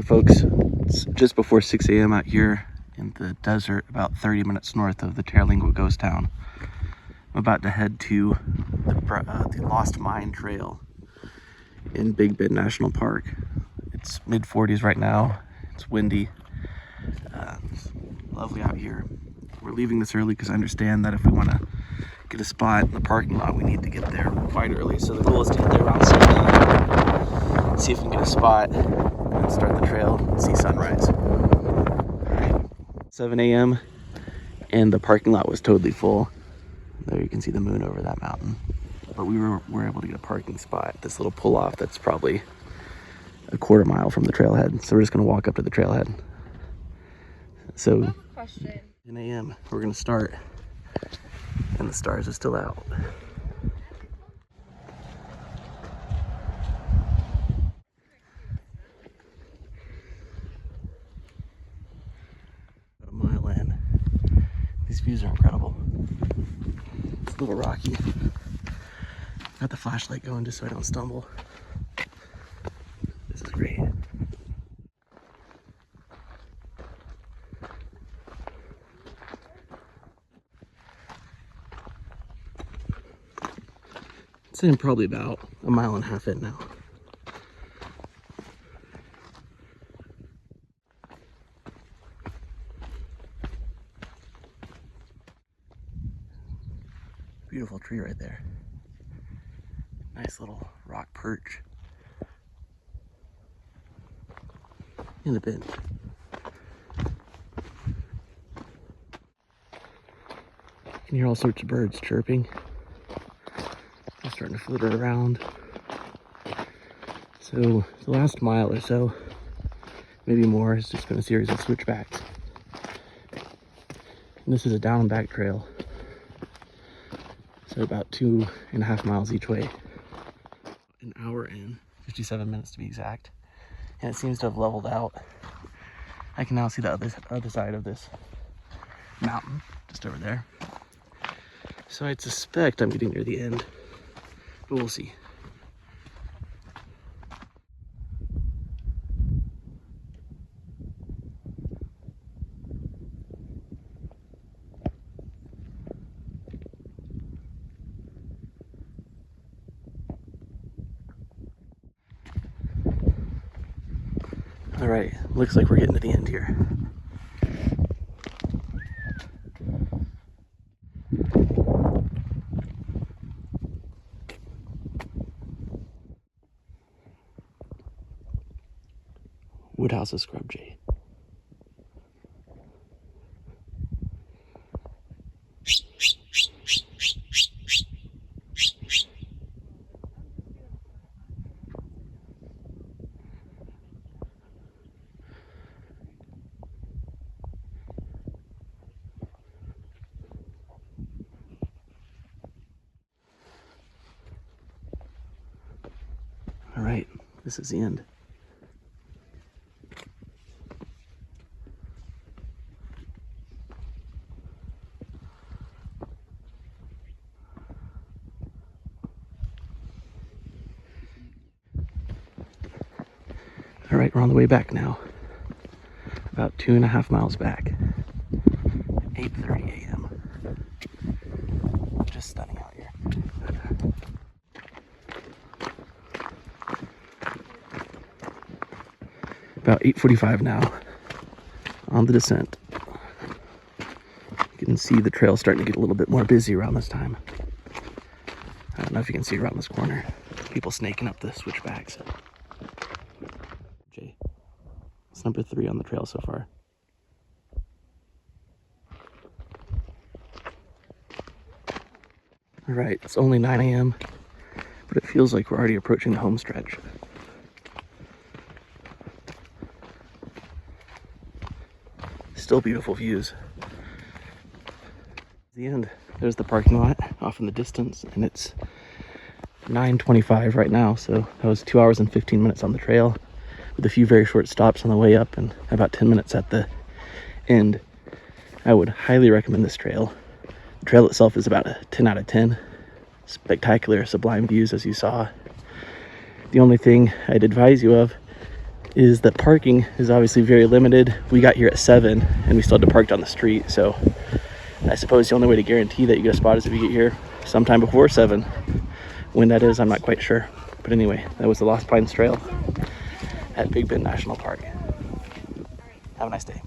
Folks, it's just before 6 a.m. out here in the desert, about 30 minutes north of the Terlingua ghost town. I'm about to head to the Lost Mine Trail in Big Bend National Park. It's mid-40s right now. It's windy. It's lovely out here. We're leaving this early because I understand that if we want to get a spot in the parking lot, we need to get there quite early. So the goal is to get there around 7 a.m. See if we can get a spot and start the trail and see sunrise. 7 a.m. and the parking lot was totally full. There you can see the moon over that mountain. But we were able to get a parking spot, this little pull-off that's probably a quarter mile from the trailhead. So we're just gonna walk up to the trailhead. So, I have a question. 10 a.m. we're gonna start, and the stars are still out. About a mile in. These views are incredible. It's a little rocky. Got the flashlight going just so I don't stumble. This is great. It's in probably about a mile and a half in now. Beautiful tree right there. Nice little rock perch in the bend. You can hear all sorts of birds chirping. They're starting to flitter around. So the last mile or so, maybe more, has just been a series of switchbacks. And this is a down and back trail. So about 2.5 miles each way. An hour in, 57 minutes to be exact. And it seems to have leveled out. I can now see the other side of this mountain, just over there. So I'd suspect I'm getting near the end, but we'll see. All right, looks like we're getting to the end here. Woodhouse of Scrub Jay. All right, this is the end. All right, we're on the way back now. About 2.5 miles back. 8:30 a.m. Just stunning out here. About 8:45 now on the descent. You can see the trail starting to get a little bit more busy around this time. I don't know if you can see around this corner. People snaking up the switchbacks. Jay. It's number 3 on the trail so far. All right, it's only 9 a.m., but it feels like we're already approaching the home stretch. Still beautiful views. The end. There's the parking lot off in the distance, and it's 9:25 right now, so that was 2 hours and 15 minutes on the trail, with a few very short stops on the way up and about 10 minutes at the end. I would highly recommend this trail. The trail itself is about a 10 out of 10. Spectacular, sublime views, as you saw. The only thing I'd advise you of is that parking is obviously very limited. We got here at 7 and we still had to park down the street. So I suppose the only way to guarantee that you get a spot is if you get here sometime before 7. When that is, I'm not quite sure. But anyway, that was the Lost Pines Trail at Big Bend National Park. Have a nice day.